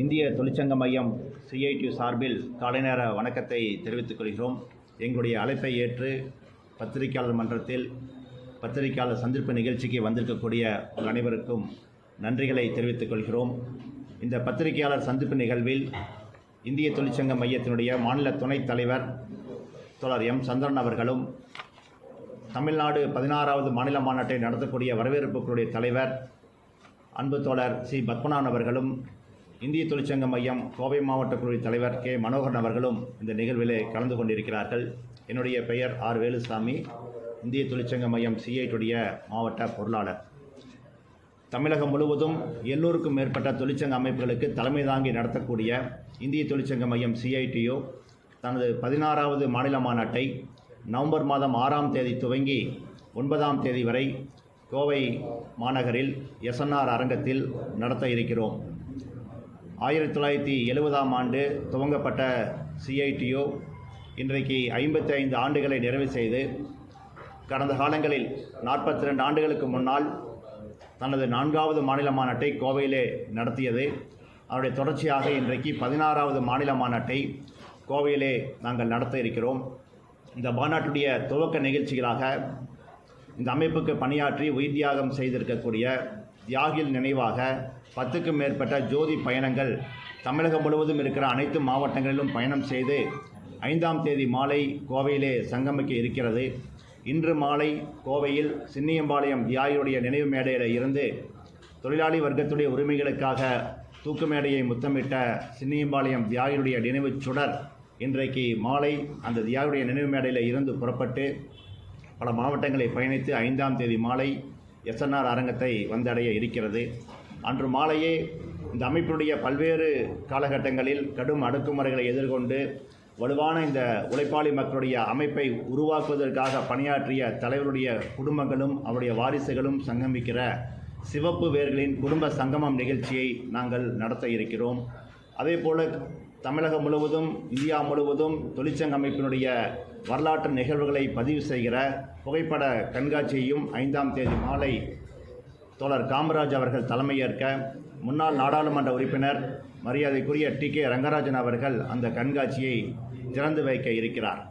இந்திய தொழிற்சங்க மையம் CITU சார்பில் காலை நேர வணக்கத்தை தெரிவித்துக் கொள்கிறோம். எங்களுடைய அழைப்பை ஏற்று பத்திரிகையாளர் மன்றத்தில் பத்திரிகையாளர் சந்திப்பு நிகழ்ச்சிக்கு வந்திருக்கக்கூடிய அனைவருக்கும் நன்றிகளை தெரிவித்துக் கொள்கிறோம். இந்த பத்திரிகையாளர் சந்திப்பு நிகழ்வில் இந்திய தொழிற்சங்க மையத்தினுடைய மாநில துணைத் தலைவர் தோழர் M. சந்திரன் அவர்களும், தமிழ்நாடு 16வது மாநில மாநாட்டை நடத்தக்கூடிய வரவேற்புக்குழுடைய தலைவர் அன்பு தோழர் C. பத்மநாபன் அவர்களும், இந்திய தொழிற்சங்க மையம் கோவை மாவட்ட குழு தலைவர் K. மனோகரன் அவர்களும் இந்த நிகழ்விலே கலந்து கொண்டிருக்கிறார்கள். என்னுடைய பெயர் R. வேலுசாமி, இந்திய தொழிற்சங்க மையம் CITUடைய மாவட்ட பொருளாளர். தமிழகம் முழுவதும் 700க்கும் மேற்பட்ட தொழிற்சங்க அமைப்புகளுக்கு தலைமை தாங்கி நடத்தக்கூடிய இந்திய தொழிற்சங்க மையம் CITU தனது 16வது மாநில மாநாட்டை நவம்பர் மாதம் 6ஆம் தேதி துவங்கி 9ஆம் தேதி வரை கோவை மாநகரில் SNR அரங்கத்தில் நடத்த இருக்கிறோம். 1970ஆம் ஆண்டு துவங்கப்பட்ட CITU இன்றைக்கு 55 ஆண்டுகளை நிறைவு செய்து, கடந்த காலங்களில் 42 ஆண்டுகளுக்கு முன்னால் தனது 4வது மாநில மாநாட்டை கோவையிலே நடத்தியது. அதனுடைய தொடர்ச்சியாக இன்றைக்கு 16வது மாநில மாநாட்டை கோவையிலே நாங்கள் நடத்த இருக்கிறோம். இந்த மாநாட்டுடைய துவக்க நிகழ்ச்சிகளாக இந்த அமைப்புக்கு பணியாற்றி உயிர் தியாகம் செய்திருக்கக்கூடிய தியாகிகள் நினைவாக 10க்கும் மேற்பட்ட ஜோதி பயணங்கள் தமிழகம் முழுவதும் இருக்கிற அனைத்து மாவட்டங்களிலும் பயணம் செய்து 5ஆம் தேதி மாலை கோவையிலே சங்கமிக்க இருக்கிறது. இன்று மாலை கோவையில் சின்னியம்பாளையம் தியாகியுடைய நினைவு மேடையில் இருந்து தொழிலாளி வர்க்கத்துடைய உரிமைகளுக்காக தூக்கு மேடையை முத்தமிட்ட சின்னியம்பாளையம் தியாகியுடைய நினைவு சுடர் இன்றைக்கு மாலை அந்த தியாகியுடைய நினைவு மேடையில் இருந்து புறப்பட்டு பல மாவட்டங்களை பயணித்து 5ஆம் தேதி மாலை SNR அரங்கத்தை வந்தடைய இருக்கிறது. அன்று மாலையே இந்த அமைப்பினுடைய பல்வேறு காலகட்டங்களில் கடும் அடக்குமுறைகளை எதிர்கொண்டு வலுவான இந்த உழைப்பாளி மக்களுடைய அமைப்பை உருவாக்குவதற்காக பணியாற்றிய தலைவருடைய குடும்பங்களும் அவருடைய வாரிசுகளும் சங்கமிக்கிற சிவப்பு வேர்களின் குடும்ப சங்கமம் நிகழ்ச்சியை நாங்கள் நடத்த இருக்கிறோம். அதேபோல் தமிழகம் முழுவதும், இந்தியா முழுவதும் தொழிற்சங்க அமைப்பினுடைய வரலாற்று நிகழ்வுகளை பதிவு செய்கிற புகைப்பட கண்காட்சியையும் 5ஆம் தேதி மாலை தோழர் காமராஜ் அவர்கள் தலைமையேற்க முன்னாள் நாடாளுமன்ற உறுப்பினர் மரியாதைக்குரிய TK ரங்கராஜன் அவர்கள் அந்த கண்காட்சியை திறந்து வைக்க இருக்கிறார்.